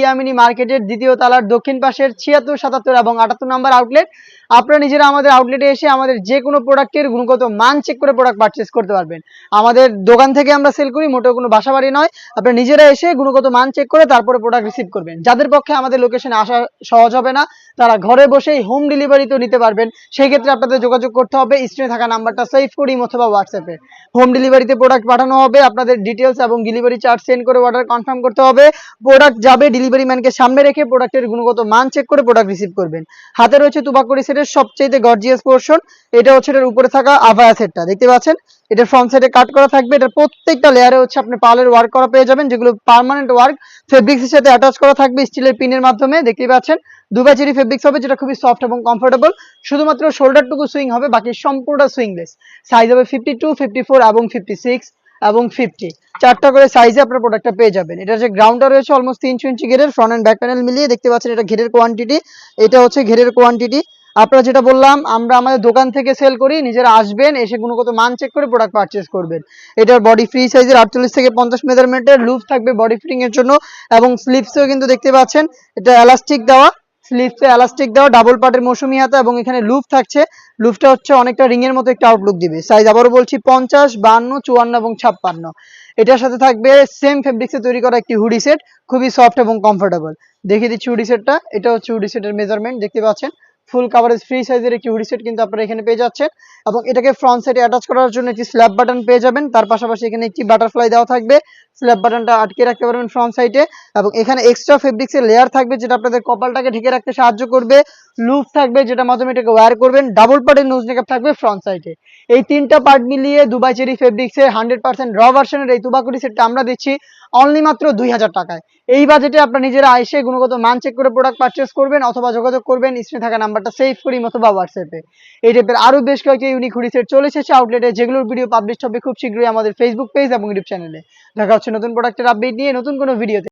ইয়ামিনী মার্কেটের দ্বিতীয় তলার দক্ষিণ পাশের ৭৬, ৭৭ এবং ৭৮ নম্বর আউটলেট। আপনারা নিজেরা আমাদের আউটলেটে এসে আমাদের যে কোনো প্রোডাক্টের গুণগত মান চেক করে প্রোডাক্ট পারচেস করতে পারবেন। আমাদের দোকান থেকে আমরা সেল করি, মোটেও কোনো বাসাবাড়ি নয়। আপনারা নিজেরা এসে গুণগত মান চেক করে তারপরে প্রোডাক্ট রিসিভ করবেন। যাদের পক্ষে আমাদের লোকেশনে আসা সহজ হবে না, তারা ঘরে বসেই হোম ডেলিভারিতেও নিতে পারবেন। সেই ক্ষেত্রে আপনাদের যোগাযোগ করতে হবে স্ক্রিনে থাকা নাম্বারটা সেভ করি অথবা হোয়াটসঅ্যাপে। হোম ডেলিভারিতে প্রোডাক্ট পাঠানো হবে, আপনাদের ডিটেলস এবং ডেলিভারি চার্জ সেন্ড করে অর্ডার কনফার্ম করতে হবে। প্রোডাক্ট যাবে, ডেলিভারি ম্যানকে সামনে রেখে প্রোডাক্টের গুণগত মান চেক করে প্রোডাক্ট রিসিভ করবেন। হাতে রয়েছে তুবাকুড়ি সেটের সবচেয়ে গর্জিয়াস পোর্শন, এটা হচ্ছে এটার উপরে থাকা আভায়া সেটটা দেখতে পাচ্ছেন। এটা ফ্রন্ট সাইডে কাট করা থাকবে, এটা প্রত্যেকটা লেয়ারে হচ্ছে আপনি পার্লের ওয়ার্ক করা পেয়ে যাবেন, যেগুলো পার্মানেন্ট ওয়ার্ক ফেব্রিক্সের সাথে অ্যাটাচ করা থাকবে স্টিলের পিনের মাধ্যমে। দেখতে পাচ্ছেন দুবাই চেরি ফেব্রিক্স হবে, যেটা খুবই সফট এবং কমফোর্টেবল। শুধুমাত্র শোল্ডারটুকু সুইং হবে, বাকি সম্পূর্ণ সুইংলেস। সাইজ হবে 52, 54 এবং 56 এবং 50, চারটা করে সাইজে আপনার প্রোডাক্টটা পেয়ে যাবেন। এটা যে গ্রাউন্ডটা রয়েছে অলমোস্ট 300 ইঞ্চি ঘেরের, ফ্রন্ট এন্ড ব্যাক প্যানেল মিলিয়ে দেখতে পাচ্ছেন এটা ঘেরের কোয়ান্টিটি। এটা হচ্ছে ঘেরের কোয়ান্টিটি। আপনারা যেটা বললাম, আমরা আমাদের দোকান থেকে সেল করি, নিজেরা আসবেন, এসে গুণগত মান চেক করে প্রোডাক্ট পারচেস করবেন। এটার বডি ফ্রি সাইজের 48 থেকে 50 মেজারমেন্টের, লুপ থাকবে বডি ফিটিং এর জন্য এবং স্লিপসেও কিন্তু দেখতে পাচ্ছেন এটা এলাস্টিক দেওয়া, স্লিপসে এলাস্টিক দেওয়া, ডাবল পার্টের মৌসুমি হাতা এবং এখানে লুপ থাকছে। লুপটা হচ্ছে অনেকটা রিং এর মতো একটা আউটলুক দিবে। সাইজ আবারও বলছি 50, 52, 54 এবং 56। এটার সাথে থাকবে সেম ফেব্রিক্সে তৈরি করা একটি হুডি সেট, খুবই সফট এবং কমফোর্টেবল। দেখিয়ে দিচ্ছি হুডি সেটটা। এটা হচ্ছে হুডি সেটের মেজারমেন্ট, দেখতে পাচ্ছেন ফুল কাভারেজ ফ্রি সাইজের একটি হুডি সেট কিন্তু আপনারা এখানে পেয়ে যাচ্ছেন। এবং এটাকে ফ্রন্ট সাইডে অ্যাটাচ করার জন্য একটি স্ল্যাব বাটন পেয়ে যাবেন, তার পাশাপাশি এখানে একটি বাটারফ্লাই দেওয়া থাকবে, স্ল্যাব বাটনটা আটকে রাখতে পারবেন ফ্রন্ট সাইডে। এবং এখানে এক্সট্রা ফেব্রিক্সের লেয়ার থাকবে, যেটা আপনাদের কপালটাকে ঢেকে রাখতে সাহায্য করবে। লুপ থাকবে, যেটা মাধ্যমে এটাকে ওয়্যার করবেন। ডাবল পার্টের নোজ মেকআপ থাকবে ফ্রন্ট সাইডে। এই তিনটা পার্ট মিলিয়ে দুবাই চেরি ফেব্রিক্সের 100% র ভার্সনের এই তুবাকুড়ি সেটটা আমরা দিচ্ছি অনলি মাত্র 2000 টাকায়। এই বাজেটে আপনারা নিজেরা এসে গুণগত মান চেক করে প্রোডাক্ট পারচেস করবেন অথবা যোগাযোগ করবেন স্ক্রিনে থাকা নাম্বারটা সেভ করি অথবা হোয়াটসঅ্যাপে। এই টাইপের আরো বেশ কয়েকটি ইউনিক হুডি সেট চলে এসেছে আউটলেটে, যেগুলোর ভিডিও পাবলিশ হবে খুব শীঘ্রই আমাদের ফেসবুক পেজ এবং ইউটিউব চ্যানেলে। দেখা হচ্ছে নতুন প্রোডাক্টের আপডেট নিয়ে নতুন কোনো ভিডিওতে।